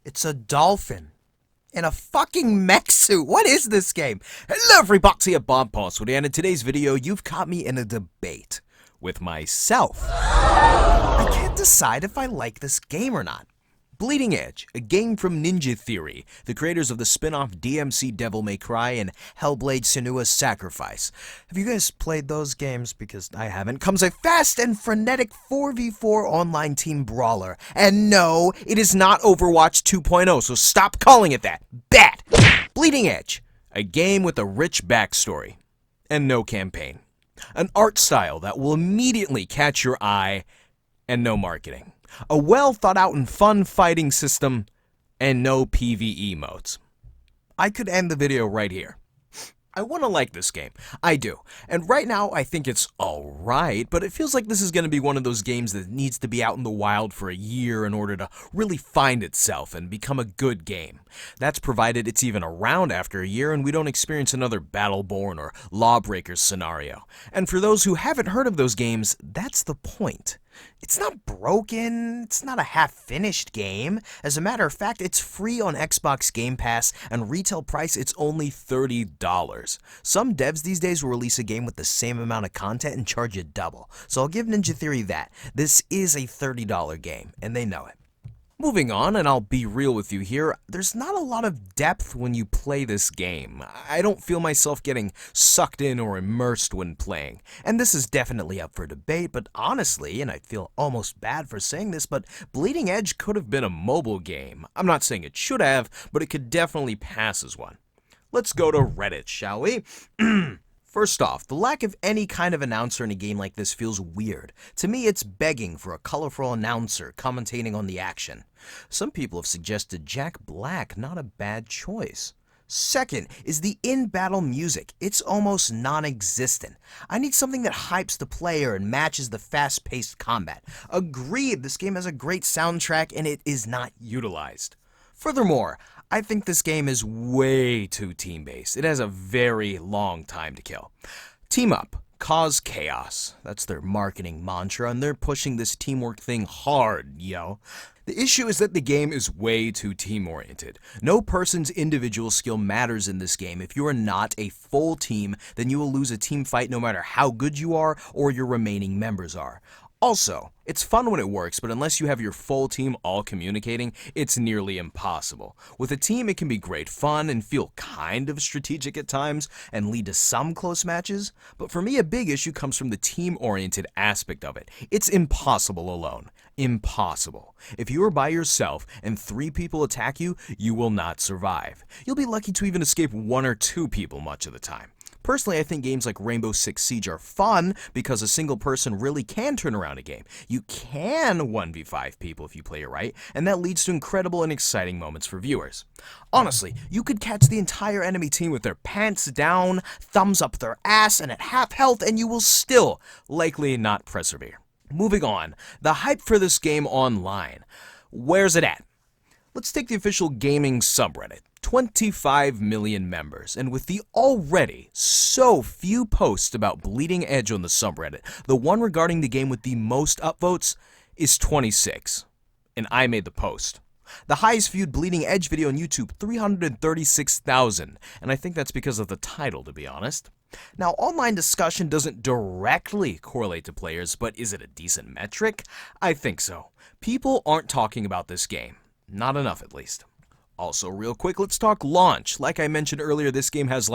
It's a dolphin in a fucking mech suit. What is this game? Hello everybody, at Bob Password, and in today's video, you've caught me in a debate with myself. I can't decide if I like this game or not. Bleeding Edge, a game from Ninja Theory, the creators of the spin-off DMC Devil May Cry and Hellblade Senua's Sacrifice. Have you guys played those games? Because I haven't. Comes a fast and frenetic 4v4 online team brawler. And no, it is not Overwatch 2.0, so stop calling it that. Bad! Bleeding Edge, a game with a rich backstory and no campaign. An art style that will immediately catch your eye and no marketing. A well thought out and fun fighting system, and no PvE modes. I could end the video right here. I want to like this game. I do. And right now, I think it's alright, but it feels like this is going to be one of those games that needs to be out in the wild for a year in order to really find itself and become a good game. That's provided it's even around after a year and we don't experience another Battleborn or Lawbreakers scenario. And for those who haven't heard of those games, that's the point. It's not broken, it's not a half-finished game. As a matter of fact, it's free on Xbox Game Pass, and retail price it's only $30. Some devs these days will release a game with the same amount of content and charge you double. So I'll give Ninja Theory that. This is a $30 game, and they know it. Moving on, and I'll be real with you here, there's not a lot of depth when you play this game. I don't feel myself getting sucked in or immersed when playing. And this is definitely up for debate, but honestly, and I feel almost bad for saying this, but Bleeding Edge could have been a mobile game. I'm not saying it should have, but it could definitely pass as one. Let's go to Reddit, shall we? First off, the lack of any kind of announcer in a game like this feels weird. To me, it's begging for a colorful announcer commentating on the action. Some people have suggested Jack Black, not a bad choice. Second is the in-battle music. It's almost non-existent. I need something that hypes the player and matches the fast-paced combat. Agreed, this game has a great soundtrack and it is not utilized. Furthermore, I think this game is way too team-based. It has a very long time to kill. Team up, cause chaos. That's their marketing mantra, and they're pushing this teamwork thing hard, yo. The issue is that the game is way too team-oriented. No person's individual skill matters in this game. If you are not a full team, then you will lose a team fight no matter how good you are or your remaining members are. Also, it's fun when it works, but unless you have your full team all communicating, it's nearly impossible. With a team, it can be great fun and feel kind of strategic at times and lead to some close matches, but for me, a big issue comes from the team-oriented aspect of it. It's impossible alone. Impossible. If you are by yourself and 3 people attack you, you will not survive. You'll be lucky to even escape 1 or 2 people much of the time. Personally, I think games like Rainbow Six Siege are fun because a single person really can turn around a game. You can 1v5 people if you play it right, and that leads to incredible and exciting moments for viewers. Honestly, you could catch the entire enemy team with their pants down, thumbs up their ass, and at half health, and you will still likely not persevere. Moving on, the hype for this game online. Where's it at? Let's take the official gaming subreddit. 25 million members, and with the already so few posts about Bleeding Edge on the subreddit, the one regarding the game with the most upvotes is 26. And I made the post. The highest viewed Bleeding Edge video on YouTube, 336,000, and I think that's because of the title, to be honest. Now, online discussion doesn't directly correlate to players, but is it a decent metric? I think so. People aren't talking about this game. Not enough, at least. Also, real quick, let's talk launch. Like I mentioned earlier, this game has,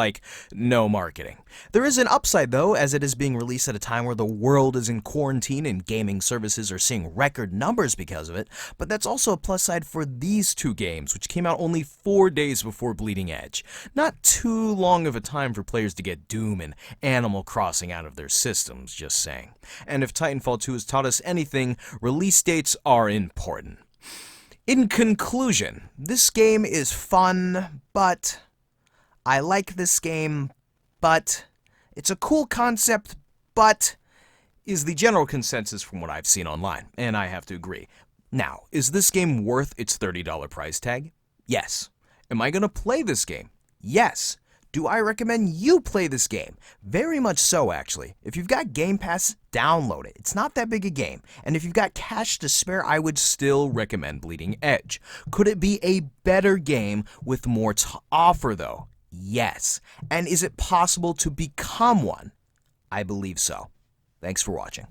no marketing. There is an upside, though, as it is being released at a time where the world is in quarantine and gaming services are seeing record numbers because of it, but that's also a plus side for these 2 games, which came out only 4 days before Bleeding Edge. Not too long of a time for players to get Doom and Animal Crossing out of their systems, just saying. And if Titanfall 2 has taught us anything, release dates are important. In conclusion, this game is fun, but I like this game, but it's a cool concept, but is the general consensus from what I've seen online, and I have to agree. Now, is this game worth its $30 price tag? Yes. Am I going to play this game? Yes. Do I recommend you play this game? Very much so, actually. If you've got Game Pass, download it. It's not that big a game. And if you've got cash to spare, I would still recommend Bleeding Edge. Could it be a better game with more to offer, though? Yes. And is it possible to become one? I believe so. Thanks for watching.